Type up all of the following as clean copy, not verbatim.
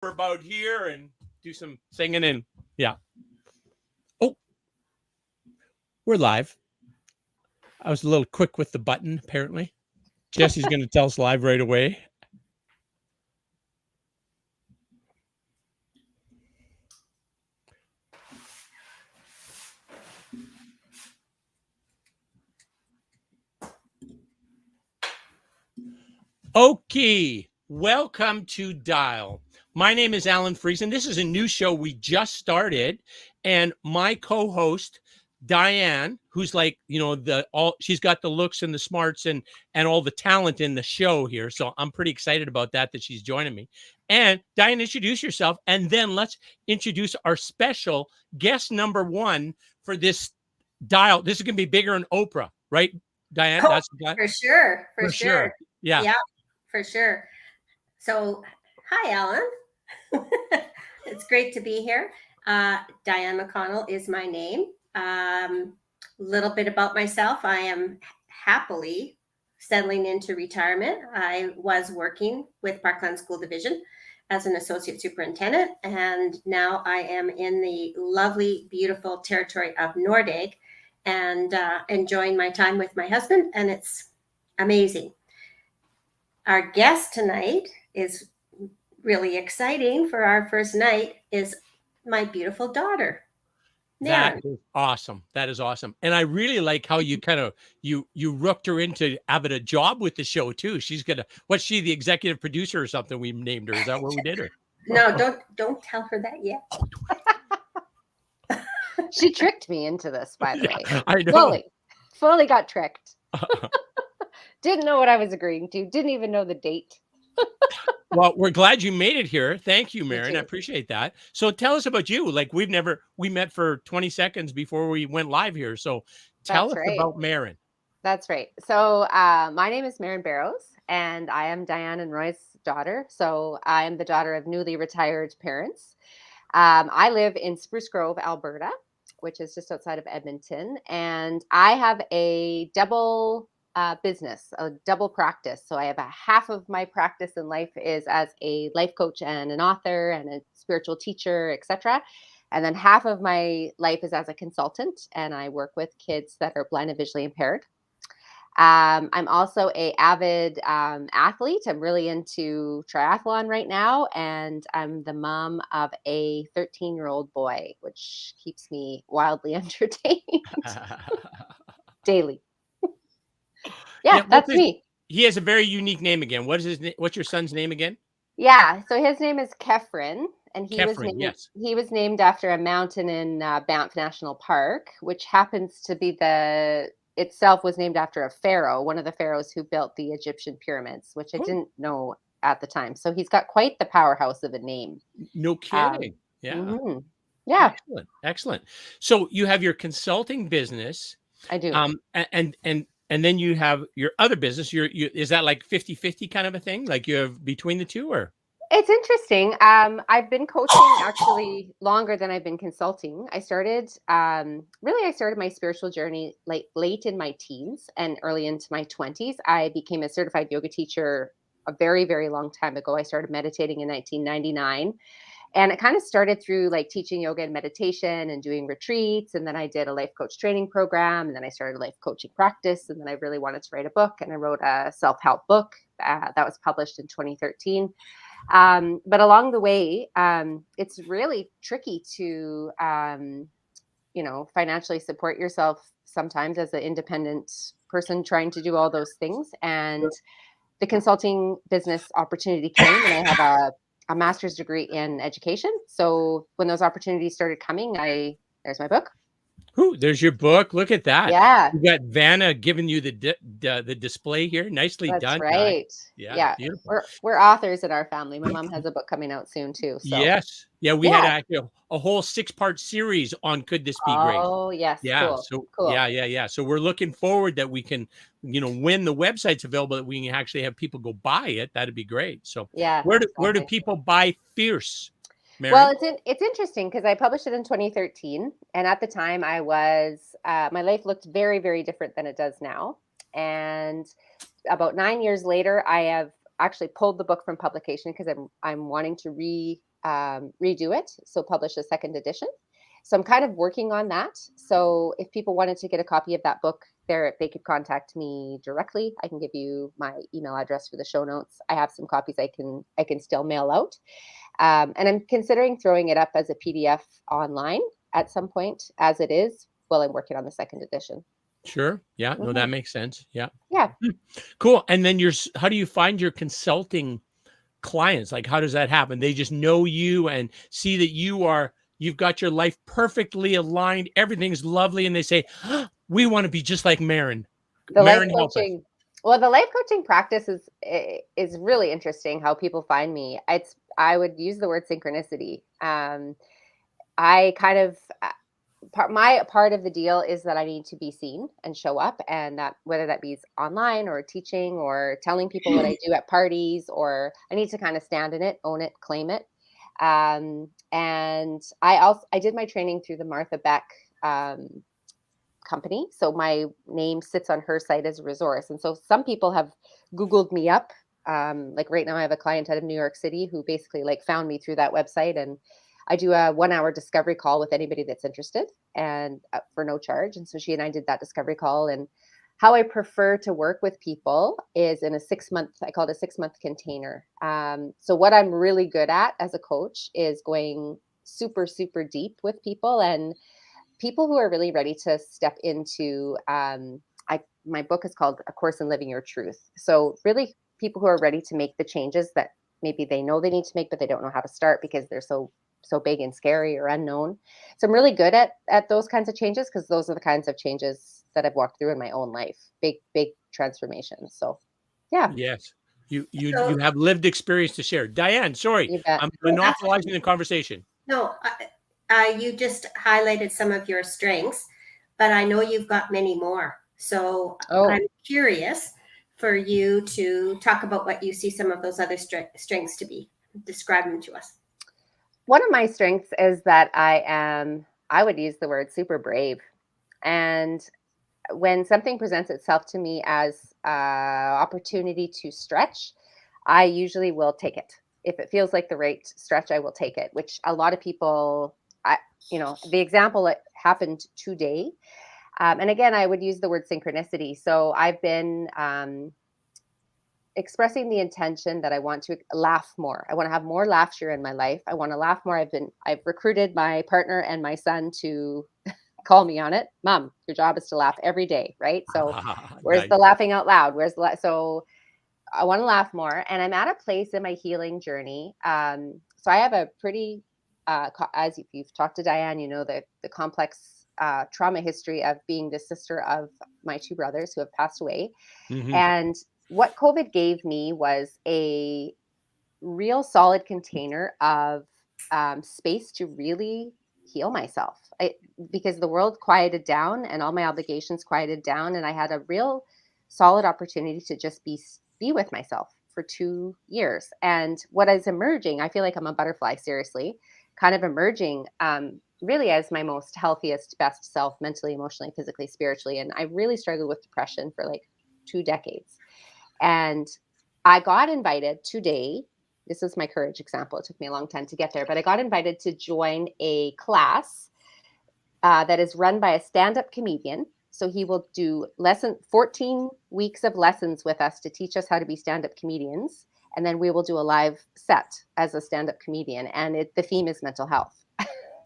about here and do some singing and yeah. Oh, we're live. I was a little quick with the button, apparently. Jesse's going to tell us live right away. Okay, welcome to Dial. My name is Alan Friesen. This is a new show we just started, and my co-host Diane, who's like, she's got the looks and the smarts and all the talent in the show here. So I'm pretty excited about that she's joining me. And Diane, introduce yourself, and then let's introduce our special guest number one for this Dial. This is going to be bigger than Oprah, right, Diane? That's for sure. For sure. Yeah. Yeah, for sure. So, hi, Alan. It's great to be here. Diane McConnell is my name. Little bit about myself. I am happily settling into retirement. I was working with Parkland School Division as an associate superintendent, and now I am in the lovely, beautiful territory of Nordegg and enjoying my time with my husband, and it's amazing. Our guest tonight is really exciting for our first night is my beautiful daughter. That is awesome. That is awesome. And I really like how you kind of you rooked her into having a job with the show too. She's gonna what's she, the executive producer or something we named her? Is that what we did her? No, don't tell her that yet. She tricked me into this, by the way. I know. Fully got tricked. Didn't know what I was agreeing to. Didn't even know the date. Well, we're glad you made it here. Thank you, Marion. I appreciate that. So tell us about you. Like we met for 20 seconds before we went live here. So tell us about Marion. That's right. So my name is Marion Barrows, and I am Diane and Roy's daughter. So I am the daughter of newly retired parents. I live in Spruce Grove, Alberta, which is just outside of Edmonton. And I have a double business, a double practice. So I have a half of my practice in life is as a life coach and an author and a spiritual teacher, etc. And then half of my life is as a consultant, and I work with kids that are blind and visually impaired. I'm also an avid athlete. I'm really into triathlon right now, and I'm the mom of a 13-year-old boy, which keeps me wildly entertained daily. Yeah, that's me. He has a very unique name again. What's your son's name again? Yeah, so his name is Kefren, and he was named after a mountain in Banff National Park, which happens to be itself was named after a pharaoh, one of the pharaohs who built the Egyptian pyramids, which I didn't know at the time. So he's got quite the powerhouse of a name. No kidding. Yeah. Mm-hmm. Yeah. Excellent. So you have your consulting business. I do. And then you have your other business. Is that like 50-50 kind of a thing? Like you have between the two, or? It's interesting. I've been coaching actually longer than I've been consulting. I started my spiritual journey late in my teens and early into my 20s. I became a certified yoga teacher a very, very long time ago. I started meditating in 1999. And it kind of started through like teaching yoga and meditation and doing retreats. And then I did a life coach training program. And then I started a life coaching practice. And then I really wanted to write a book. And I wrote a self-help book that was published in 2013. But along the way, it's really tricky to, financially support yourself sometimes as an independent person trying to do all those things. And the consulting business opportunity came, and I have a master's degree in education. So when those opportunities started coming, there's my book. Ooh, there's your book. Look at that. Yeah. You got Vanna giving you the display here. Nicely done. That's right. Yeah. We're authors in our family. My mom has a book coming out soon too. So. Yes. Yeah. We had actually a whole 6-part series on Could This Be Great? Oh, yes. Yeah. Cool. So cool. Yeah. So we're looking forward that we can, when the website's available, that we can actually have people go buy it. That'd be great. So yeah. Where do people buy Fierce? Mary? Well, it's interesting because I published it in 2013, and at the time I was my life looked very, very different than it does now. And about 9 years later, I have actually pulled the book from publication because I'm wanting to redo it, so publish a second edition. So I'm kind of working on that. So if people wanted to get a copy of that book, they could contact me directly. I can give you my email address for the show notes. I have some copies I can still mail out, and I'm considering throwing it up as a PDF online at some point, as it is, while I'm working on the second edition. Sure. Yeah. No, that Mhm. makes sense. Yeah. Yeah. Cool. And then how do you find your consulting clients? Like, how does that happen? They just know you and see that you've got your life perfectly aligned. Everything's lovely. And they say, we want to be just like Marin. The life Marin, help us. coaching, well, the life coaching practice is really interesting how people find me. I would use the word synchronicity. I kind of my part of the deal is that I need to be seen and show up, and that whether that be online or teaching or telling people what I do at parties, or I need to kind of stand in it, own it, claim it. And I did my training through the Martha Beck company, so my name sits on her site as a resource. And so some people have Googled me up. Like right now, I have a client out of New York City who basically like found me through that website, and I do a 1-hour discovery call with anybody that's interested, and for no charge. And so she and I did that discovery call. And how I prefer to work with people is in a 6-month, I call it a 6-month container. So what I'm really good at as a coach is going super, super deep with people, and people who are really ready to step into, my book is called A Course in Living Your Truth. So really people who are ready to make the changes that maybe they know they need to make, but they don't know how to start because they're so big and scary or unknown. So I'm really good at those kinds of changes, because those are the kinds of changes that I've walked through in my own life. Big transformations. So yeah. Yes. You So- have lived experience to share. Diane, sorry, You bet. I'm monopolizing the conversation. No, you just highlighted some of your strengths, but I know you've got many more. So I'm curious for you to talk about what you see some of those other strengths to be. Describe them to us. One of my strengths is that I would use the word super brave. And when something presents itself to me as opportunity to stretch, I usually will take it. If it feels like the right stretch, I will take it, which a lot of people, the example that happened today. And again, I would use the word synchronicity. So I've been expressing the intention that I want to laugh more. I want to have more laughter in my life. I want to laugh more. I've recruited my partner and my son to call me on it. Mom, your job is to laugh every day, right? So where's the laughing out loud? So I want to laugh more. And I'm at a place in my healing journey. So I have a pretty, as if you've talked to Diane, you know, the complex trauma history of being the sister of my 2 brothers who have passed away. Mhm. And what COVID gave me was a real solid container of space to really heal myself, because the world quieted down and all my obligations quieted down, and I had a real solid opportunity to just be with myself for 2 years. And what is emerging, I feel like I'm a butterfly, seriously, kind of emerging really as my most healthiest, best self, mentally, emotionally, physically, spiritually. And I really struggled with depression for like 2 decades. And I got invited today. This is my courage example. It took me a long time to get there, but I got invited to join a class that is run by a stand-up comedian. So he will do 14 weeks of lessons with us to teach us how to be stand-up comedians. And then we will do a live set as a stand-up comedian. And the theme is mental health.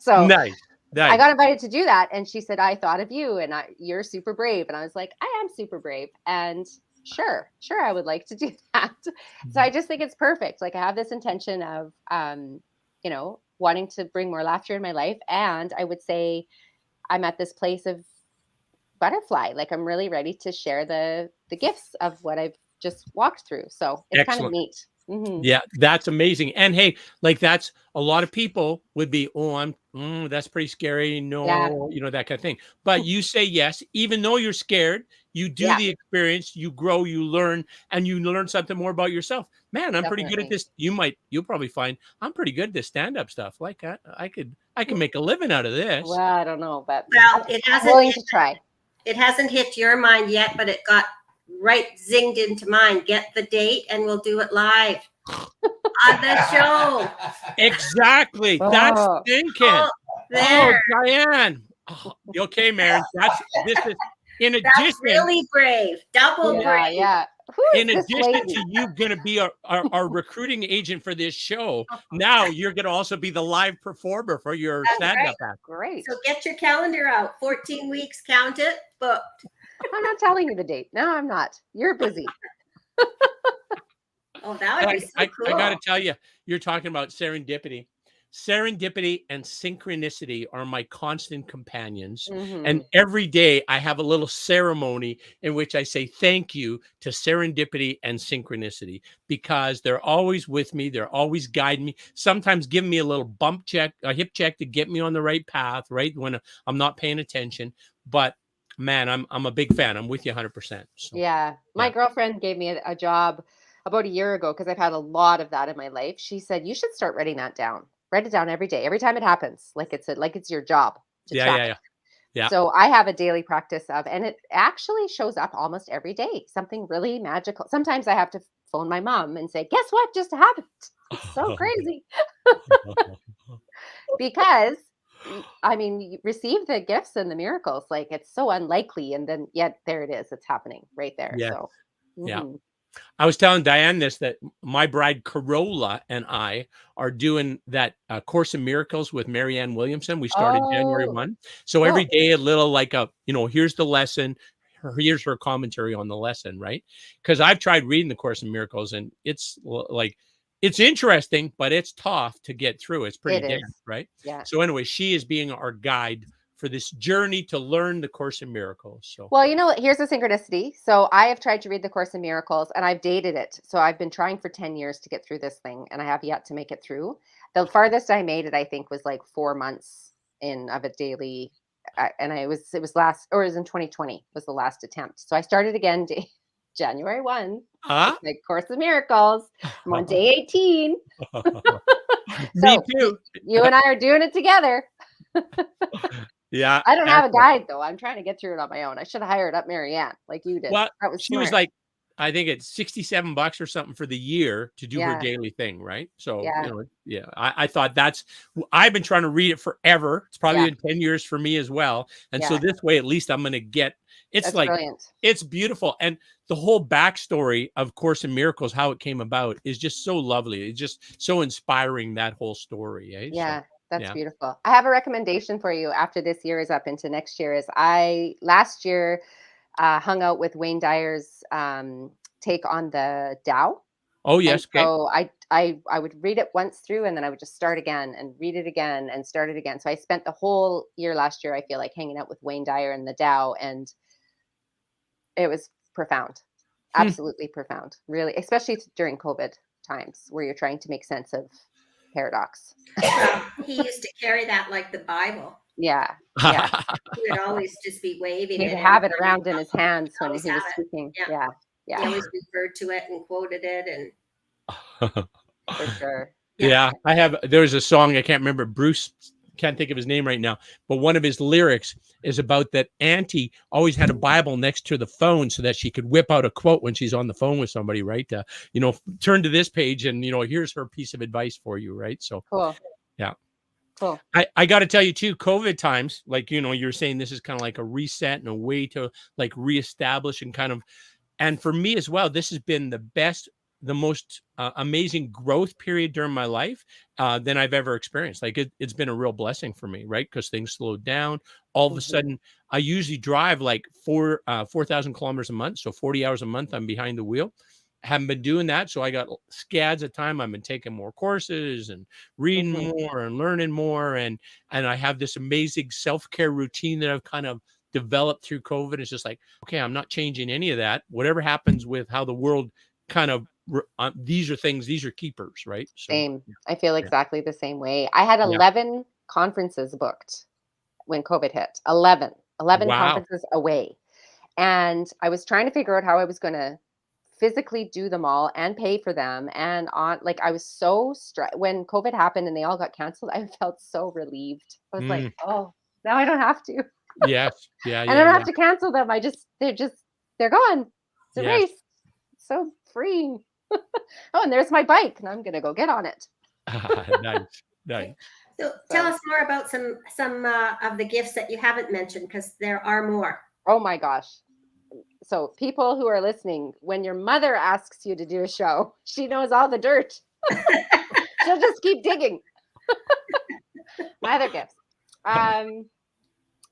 So Nice. I got invited to do that. And she said, I thought of you, and you're super brave. And I was like, I am super brave. And sure, I would like to do that. So I just think it's perfect. Like I have this intention of, wanting to bring more laughter in my life. And I would say I'm at this place of butterfly. Like I'm really ready to share the gifts of what I've just walked through. So it's kind of neat. Mm-hmm. Yeah, that's amazing. And hey, like that's a lot of people would be, that's pretty scary. No, Yeah. That kind of thing. But you say yes, even though you're scared, you do the experience, you grow, you learn, and you learn something more about yourself. Man, I'm pretty good at this. You'll probably find I'm pretty good at this stand-up stuff. Like I can make a living out of this. Well, I don't know, but it hasn't. I'm willing to try. It hasn't hit your mind yet, but it got right zinged into mine. Get the date and we'll do it live. On the show. Exactly. That's Oh. thinking. Oh, there. Diane. Oh, okay, Maren. This is in That's addition. really brave. Double brave. Yeah. Who is In this addition lady? to you going to be our recruiting agent for this show, now you're going to also be the live performer for your That's stand-up act. Great. So get your calendar out. 14 weeks, count it, booked. I'm not telling you the date. No, I'm not. You're busy. Oh, that would be so cool. I got to tell you, you're talking about serendipity. Serendipity and synchronicity are my constant companions. Mhm. And every day I have a little ceremony in which I say thank you to serendipity and synchronicity because they're always with me. They're always guiding me, sometimes giving me a little bump check, a hip check to get me on the right path, right? When I'm not paying attention. But man, I'm a big fan. I'm with you 100%. So. Yeah. My Yeah. girlfriend gave me a job about a year ago because I've had a lot of that in my life. She said, you should start writing that down. Write it down every day, every time it happens. Like it's your job to track it. Yeah. So I have a daily practice of, and it actually shows up almost every day. Something really magical. Sometimes I have to phone my mom and say, guess what just happened? It's so crazy. Because I mean, you receive the gifts and the miracles. Like it's so unlikely. And then yet there it is. It's happening right there. Yeah. So Yeah. mhm. I was telling Diane that my bride Corolla and I are doing that Course in Miracles with Marianne Williamson. We started January Oh, 1. So cool. every day a little like here's the lesson. Here's her commentary on the lesson, right? Because I've tried reading the Course in Miracles and it's like, it's interesting, but it's tough to get through. It's pretty It dense, is. right? Yeah. So anyway, she is being our guide for this journey to learn the Course in Miracles. So Well, you know what? Here's a synchronicity. So I have tried to read the Course in Miracles and I've dated it. So I've been trying for 10 years to get through this thing and I have yet to make it through. The farthest I made it, I think, was like 4 months in of a daily. And it was in 2020 was the last attempt. So I started again January 1, huh? like Course in Miracles. I'm on day 18. Me So too. you and I are doing it together. Yeah. I don't have a excellent. guide though. I'm trying to get through it on my own. I should have hired up Marianne like you did. Well, That was she was smart. like, I think it's $67 or something for the year to do her Yeah. daily thing, right? So, Yeah. I thought I've been trying to read it forever. It's probably Yeah. been 10 years for me as well. And so Yeah. this way, at least I'm going to get, it's That's like, brilliant. it's beautiful. And the whole backstory of Course in Miracles, how it came about is just so lovely. It's just so inspiring, that whole story. Eh? Yeah. So, That's yeah. beautiful. I have a recommendation for you after this year is up into next year. Last year hung out with Wayne Dyer's take on the Tao. Oh, And yes. Okay. so I would read it once through and then I would just start again and read it again and start it again. So I spent the whole year last year, I feel like, hanging out with Wayne Dyer and the Tao, and it was profound. Absolutely profound. Really, especially during COVID times where you're trying to make sense of paradox. He used to carry that like the Bible. Yeah. Yeah. He would always just be waving He it. would have it everywhere. around in his hands when Always he was have it. speaking. Yeah. Yeah. He Yeah. always referred to it and quoted it, and For sure. Yeah, there's a song, I can't remember, Bruce can't think of his name right now, but one of his lyrics is about that Auntie always had a Bible next to the phone so that she could whip out a quote when she's on the phone with somebody, right? Turn to this page and, here's her piece of advice for you, right? So, Cool. yeah. Cool. I got to tell you too, COVID times, like, you're saying this is kind of like a reset and a way to like reestablish and for me as well, this has been the most amazing growth period during my life than I've ever experienced. Like it's been a real blessing for me, right? Because things slowed down. All of a sudden, I usually drive like 4,000 kilometers a month. So 40 hours a month, I'm behind the wheel. Haven't been doing that. So I got scads of time. I've been taking more courses and reading more and learning more. And I have this amazing self-care routine that I've kind of developed through COVID. It's just like, okay, I'm not changing any of that. Whatever happens with how the world kind of, these are keepers, right? So, Same. I feel exactly the same way. I had 11 conferences booked when COVID hit. 11 Wow. conferences away. And I was trying to figure out how I was going to physically do them all and pay for them. And I was so stressed when COVID happened and they all got canceled. I felt so relieved. I was like, oh, now I don't have to. Yes. Yeah. And I don't have to cancel them. They're gone. It's a race. So freeing. Oh, and there's my bike, and I'm gonna go get on it. Nice, nice. So tell us more about some of the gifts that you haven't mentioned, because there are more. Oh my gosh. So people who are listening, when your mother asks you to do a show, she knows all the dirt. She'll just keep digging. My other gifts.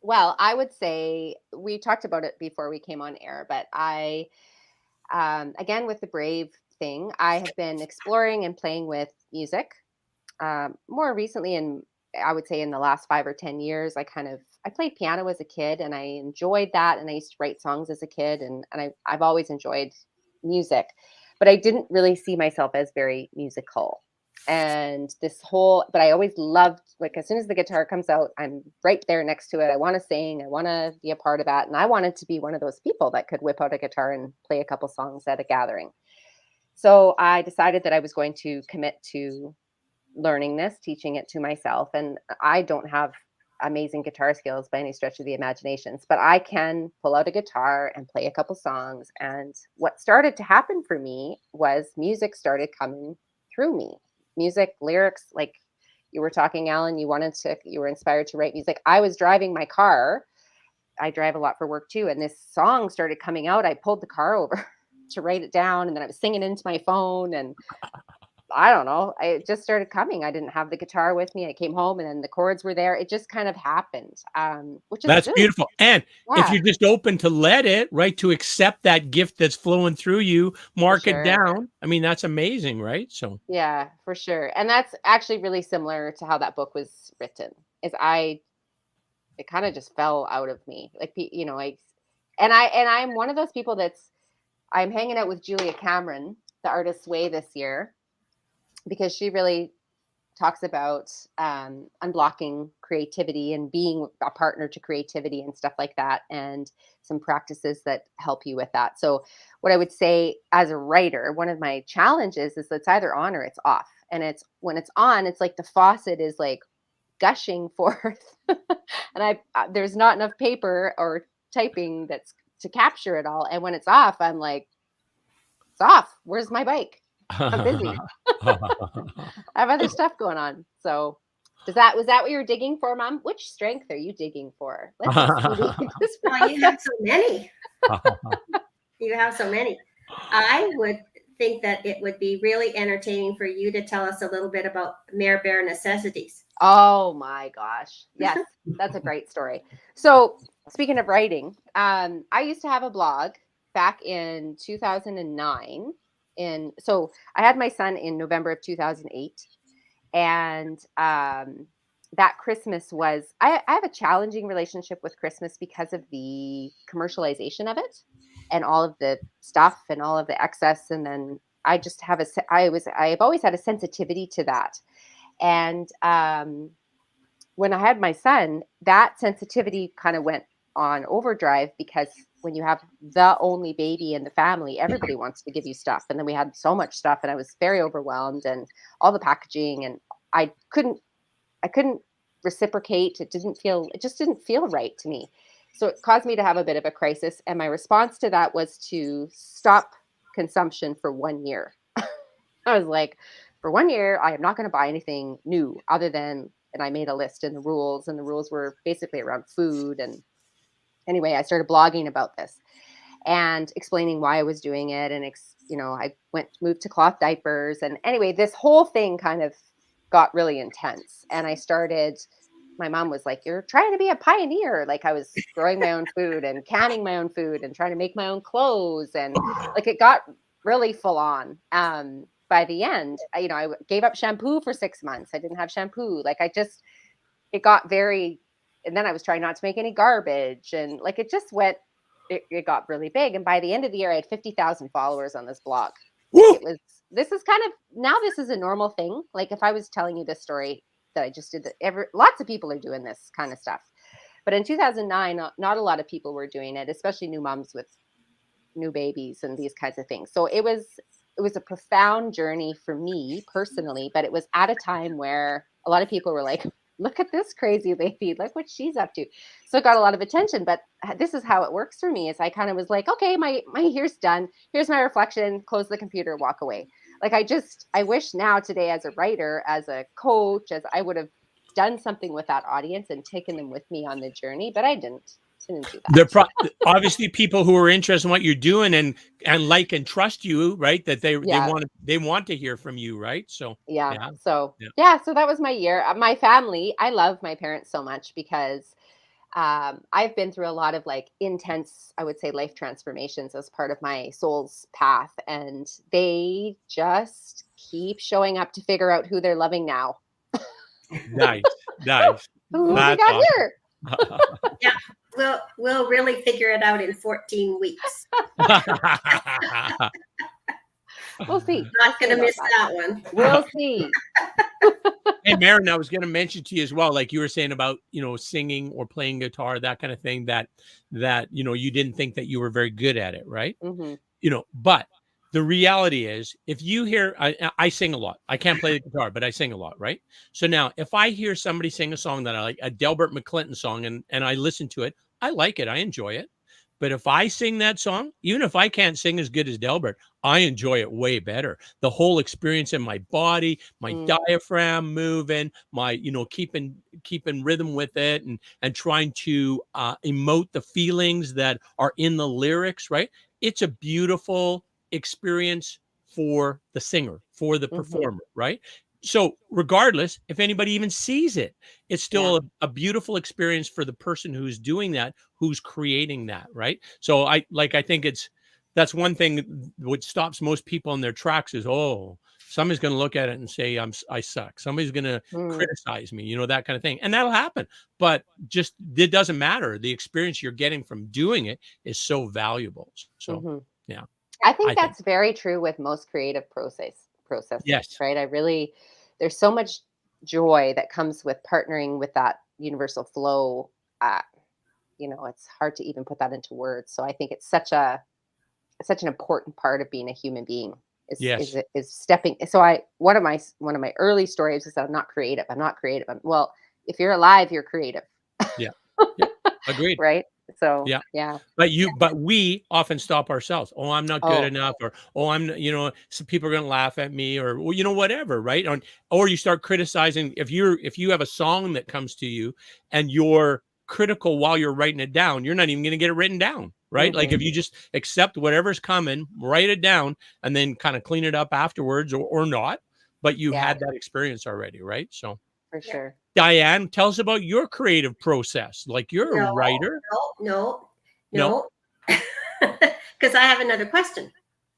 Well, I would say we talked about it before we came on air, but again, with the Brave thing, I have been exploring and playing with music. More recently, I would say in the last 5 or 10 years, I played piano as a kid, and I enjoyed that. And I used to write songs as a kid, and I've always enjoyed music, but I didn't really see myself as very musical. And but I always loved, like, as soon as the guitar comes out, I'm right there next to it. I want to sing, I want to be a part of that. And I wanted to be one of those people that could whip out a guitar and play a couple songs at a gathering. So I decided that I was going to commit to learning this, teaching it to myself. And I don't have amazing guitar skills by any stretch of the imaginations, but I can pull out a guitar and play a couple songs. And what started to happen for me was music started coming through me. Music, lyrics, like you were talking, Alan, you were inspired to write music. I was driving my car. I drive a lot for work too. And this song started coming out. I pulled the car over to write it down. And then I was singing into my phone, and I don't know. It just started coming. I didn't have the guitar with me. I came home, and then the chords were there. It just kind of happened, which is That's really, beautiful. And if yeah, you're just open to let it, right, to accept that gift that's flowing through you, mark it sure. down. I mean, that's amazing, right? So, Yeah, for sure. And that's actually really similar to how that book was written. It kind of just fell out of me. Like, I'm one of those people I'm hanging out with Julia Cameron, the Artist's Way, this year, because she really talks about unblocking creativity and being a partner to creativity and stuff like that, and some practices that help you with that. So what I would say as a writer, one of my challenges is it's either on or it's off. And when it's on, it's like the faucet is like gushing forth, and there's not enough paper or typing that's to capture it all. And when it's off, I'm like, it's off. Where's my bike? I'm busy. I have other stuff going on. So was that what you were digging for, Mom? Which strength are you digging for? Let's expedite this. Well, you have so many. You have so many. I would think that it would be really entertaining for you to tell us a little bit about Mare Bear Necessities. Oh my gosh. Yes, that's a great story. So speaking of writing, I used to have a blog back in 2009. So I had my son in November of 2008. And that Christmas I have a challenging relationship with Christmas because of the commercialization of it and all of the stuff and all of the excess. And then I just have I've always had a sensitivity to that. And when I had my son, that sensitivity kind of went on overdrive, because when you have the only baby in the family, everybody wants to give you stuff. And then we had so much stuff, and I was very overwhelmed, and all the packaging, and I couldn't reciprocate. It just didn't feel right to me. So it caused me to have a bit of a crisis. And my response to that was to stop consumption for 1 year. I was like, for 1 year, I am not going to buy anything new other than, and I made a list and the rules were basically around food. And anyway, I started blogging about this and explaining why I was doing it. And, I moved to cloth diapers. And anyway, this whole thing kind of got really intense. And my mom was like, you're trying to be a pioneer. Like, I was growing my own food and canning my own food and trying to make my own clothes. And like, it got really full on. By the end, I gave up shampoo for 6 months. I didn't have shampoo. Like, it got very, and then I was trying not to make any garbage. And like, it got really big. And by the end of the year, I had 50,000 followers on this blog. This is a normal thing. Like, if I was telling you this story that I just did, lots of people are doing this kind of stuff. But in 2009, not a lot of people were doing it, especially new moms with new babies and these kinds of things. So it was a profound journey for me personally, but it was at a time where a lot of people were like, look at this crazy lady, look what she's up to. So it got a lot of attention. But this is how it works for me, is I kind of was like, okay, my year's done. Here's my reflection, close the computer, walk away. like, I wish now today as a writer, as a coach, as I would have done something with that audience and taken them with me on the journey, but I didn't do They're that. obviously people who are interested in what you're doing and like and trust you, right? That they Yeah. want to hear from you, right? So Yeah. yeah, So, yeah, yeah, so that was my year. My family, I love my parents so much because I've been through a lot of like intense, I would say, life transformations as part of my soul's path. And they just keep showing up to figure out who they're loving now. nice, nice. Who we That's got awesome. here? Yeah, we'll really figure it out in 14 weeks. We'll see. Not We'll see going to about miss that. that one. We'll see. Hey, Maren, I was going to mention to you as well, like you were saying about, singing or playing guitar, that kind of thing, that you didn't think that you were very good at it, right? Hmm. But the reality is, if you hear, I sing a lot. I can't play the guitar, but I sing a lot, right? So now, if I hear somebody sing a song that I like, a Delbert McClinton song, and I listen to it, I like it, I enjoy it. But if I sing that song, even if I can't sing as good as Delbert, I enjoy it way better. The whole experience in my body, my diaphragm moving, my keeping rhythm with it, and trying to emote the feelings that are in the lyrics, right? It's a beautiful experience for the singer, for the Hmm. performer, right? So regardless, if anybody even sees it, it's Yeah. still a beautiful experience for the person who's doing that, who's creating that, right? So I think that's one thing which stops most people in their tracks is, oh, somebody's going to look at it and say I suck. Somebody's going to Mm. criticize me, that kind of thing. And that'll happen. But just it doesn't matter. The experience you're getting from doing it is so valuable. So, Hmm. yeah, I think I think. that's very true with most creative processes, Yes. right? There's so much joy that comes with partnering with that universal flow. Uh, it's hard to even put that into words. So I think it's such an important part of being a human being Yes. is stepping. So one of my early stories is that I'm not creative. I'm not creative. Well, if you're alive, you're creative, Yeah. Yeah. Agreed. right? So Yeah. yeah. But we often stop ourselves. Oh, I'm not good Oh, enough, or oh, some people are going to laugh at me, or well, whatever, right? Or you start criticizing if you have a song that comes to you and you're critical while you're writing it down, you're not even going to get it written down, right? Like hmm, if you just accept whatever's coming, write it down, and then kind of clean it up afterwards, or not. But you yeah, had that experience already, right? So, for Yeah. sure. Diane, tell us about your creative process. Like you're a No, writer. no, No? no. Because I have another question.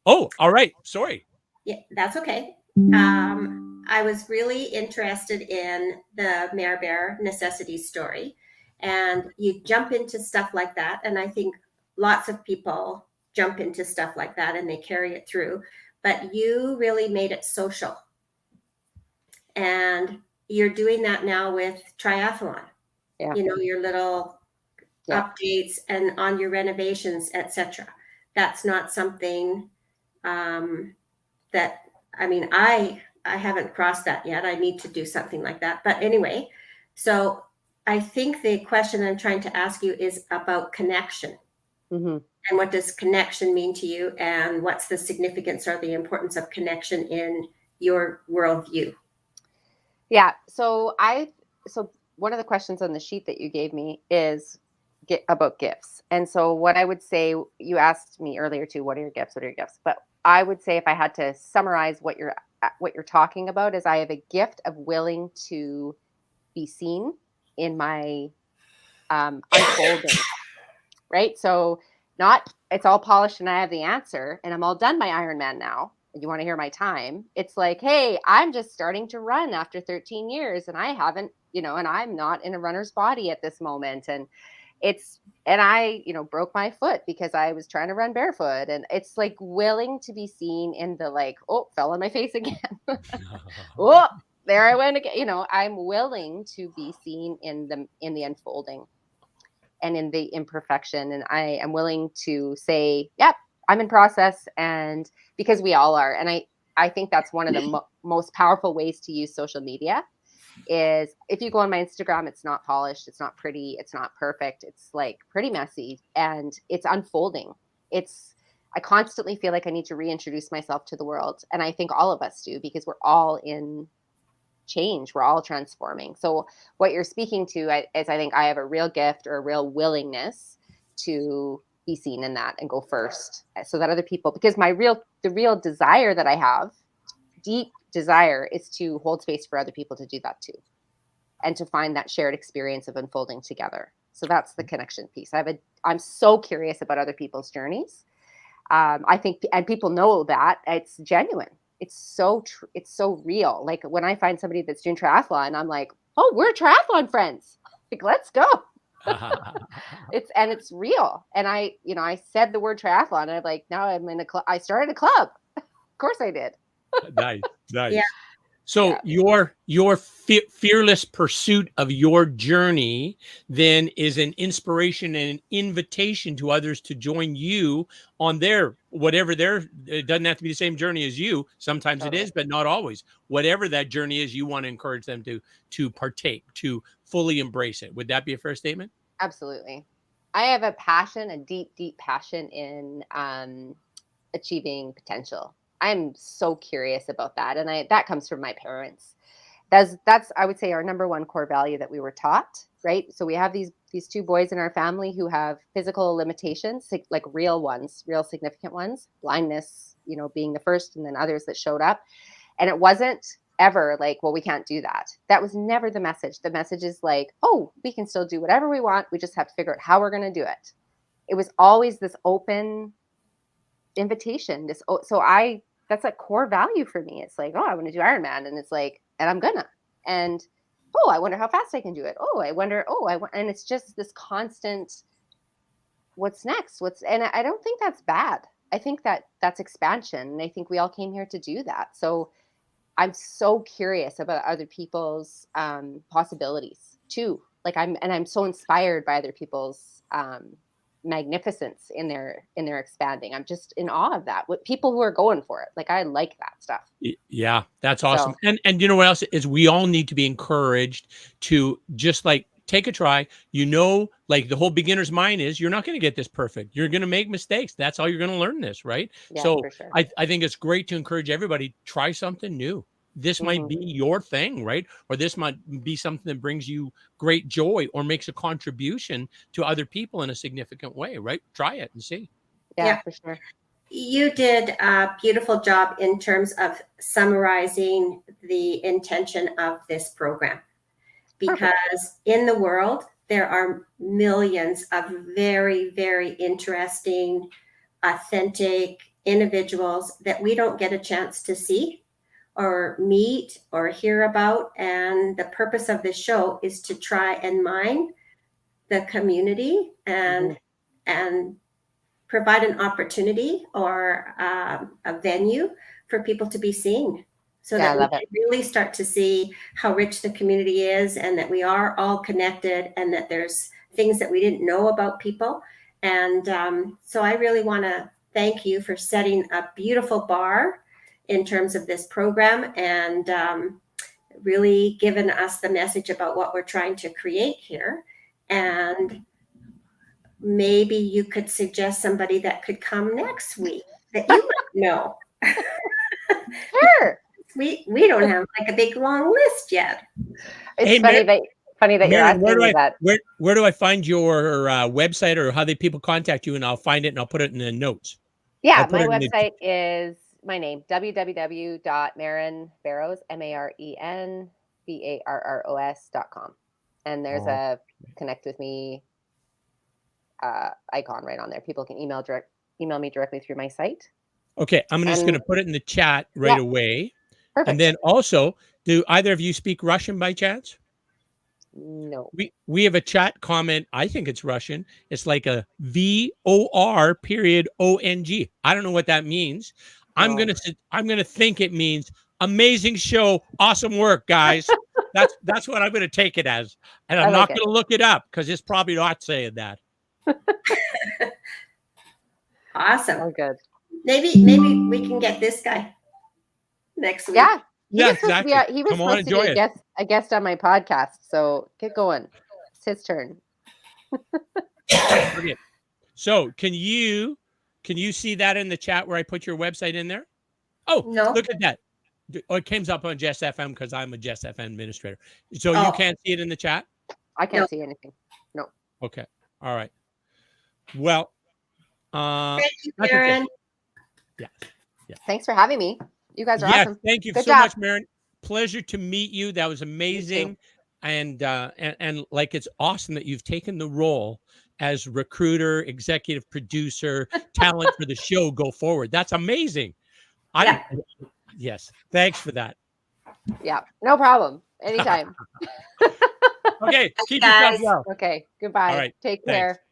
Oh, all right. Sorry. Yeah, that's okay. I was really interested in the Mare Bear necessity story, and you jump into stuff like that, and I think lots of people jump into stuff like that and they carry it through, but you really made it social, and you're doing that now with triathlon. Yeah, Your little yeah. updates and on your renovations, etc. That's not something that I haven't crossed that yet. I need to do something like that. But anyway, so I think the question I'm trying to ask you is about connection. Hmm. And what does connection mean to you? And what's the significance or the importance of connection in your worldview? Yeah. So one of the questions on the sheet that you gave me is about gifts. And so what I would say, you asked me earlier too, what are your gifts? What are your gifts? But I would say if I had to summarize what you're talking about is I have a gift of willing to be seen in my unfolding, right? So not it's all polished and I have the answer and I'm all done my Ironman now. And you want to hear my time? It's like, hey, I'm just starting to run after 13 years and I haven't, and I'm not in a runner's body at this moment. And I, broke my foot because I was trying to run barefoot. And it's like willing to be seen in the like, oh, fell on my face again. Oh, there I went again. I'm willing to be seen in the unfolding and in the imperfection. And I am willing to say, yep, I'm in process. And because we all are. And I think that's one of the most powerful ways to use social media is if you go on my Instagram, it's not polished, it's not pretty, it's not perfect, it's like pretty messy and it's unfolding. I constantly feel like I need to reintroduce myself to the world. And I think all of us do, because we're all in change. We're all transforming. So what you're speaking to is, I think I have a real gift or a real willingness to be seen in that and go first, so that other people, because the real desire that I have, deep desire, is to hold space for other people to do that too, and to find that shared experience of unfolding together. So that's the connection piece. I'm so curious about other people's journeys. I think, and people know that it's genuine. It's so real. Like when I find somebody that's doing triathlon, I'm like, oh, we're triathlon friends. Like, let's go. It's real. And I said the word triathlon, and I'm like, now I'm in a club. I started a club. Of course I did. Nice. Yeah. So your fearless pursuit of your journey then is an inspiration and an invitation to others to join you on their whatever it doesn't have to be the same journey as you. Sometimes it is, but not always. Whatever that journey is, you want to encourage them to partake, to fully embrace it. Would that be a fair statement? Absolutely. I have a deep, deep passion in achieving potential. I'm so curious about that. And that comes from my parents. That's I would say our number one core value that we were taught, right? So we have these two boys in our family who have physical limitations, like real significant ones, blindness, being the first, and then others that showed up. And it wasn't ever like, well, we can't do that. That was never the message. The message is like, oh, we can still do whatever we want. We just have to figure out how we're going to do it. It was always this open invitation. That's a core value for me. It's like, oh, I want to do Ironman, and it's like, and I'm gonna, and oh, I wonder how fast I can do it. Oh, I wonder. And it's just this constant. What's next? And I don't think that's bad. I think that's expansion, and I think we all came here to do that. So I'm so curious about other people's possibilities too. Like I'm so inspired by other people's magnificence in their expanding. I'm just in awe of that, with people who are going for it. Like, I like that stuff. Yeah, that's awesome. So, and you know what else is, we all need to be encouraged to just like take a try. Like the whole beginner's mind is, you're not going to get this perfect. You're going to make mistakes. That's how you're going to learn this, right? Yeah, so for sure. I think it's great to encourage everybody, try something new. This might be your thing, right? Or this might be something that brings you great joy or makes a contribution to other people in a significant way, right? Try it and see. Yeah, for sure. You did a beautiful job in terms of summarizing the intention of this program. Because in the world, there are millions of very, very interesting, authentic individuals that we don't get a chance to see or meet or hear about. And the purpose of this show is to try and mine the community and provide an opportunity or a venue for people to be seen, so that we can really start to see how rich the community is, and that we are all connected, and that there's things that we didn't know about people. And so I really want to thank you for setting a beautiful bar in terms of this program, and really given us the message about what we're trying to create here. And maybe you could suggest somebody that could come next week that you might know. Sure. We don't have like a big long list yet. It's funny that you're asking me that. Where do I find your website, or how do people contact you? And I'll find it and I'll put it in the notes. Yeah, my website is my name, www.marenbarrows, MarenBarros.com. And there's a connect with me icon right on there. People can email me directly through my site. Okay, I'm just going to put it in the chat right away. Perfect. And then also, do either of you speak Russian by chance? No. We have a chat comment. I think it's Russian. It's like a VOR.ONG. I don't know what that means. I'm gonna think it means amazing show, awesome work, guys. That's what I'm gonna take it as, and I'm not gonna look it up because it's probably not saying that. Awesome. Oh, good. Maybe we can get this guy next week. Yeah. Exactly. He was supposed to be a guest on my podcast. So get going. It's his turn. So can you Can you see that in the chat where I put your website in there? Oh, No. look at that. Oh, it came up on Jess FM because I'm a Jess FM administrator. So you Oh. can't see it in the chat? I can't No. see anything. Okay. All right. Well, Thank you, that's okay. Karen. Thanks for having me. You guys are Yes, awesome. thank you Good so job. much, Maren. Pleasure to meet you. That was amazing. And like, it's awesome that you've taken the role as recruiter, executive producer, talent for the show go forward. That's amazing. Yes. Thanks for that. Yeah, no problem. Anytime. Okay. Keep guys. yourself well. Okay. Goodbye. All right, Take thanks. care.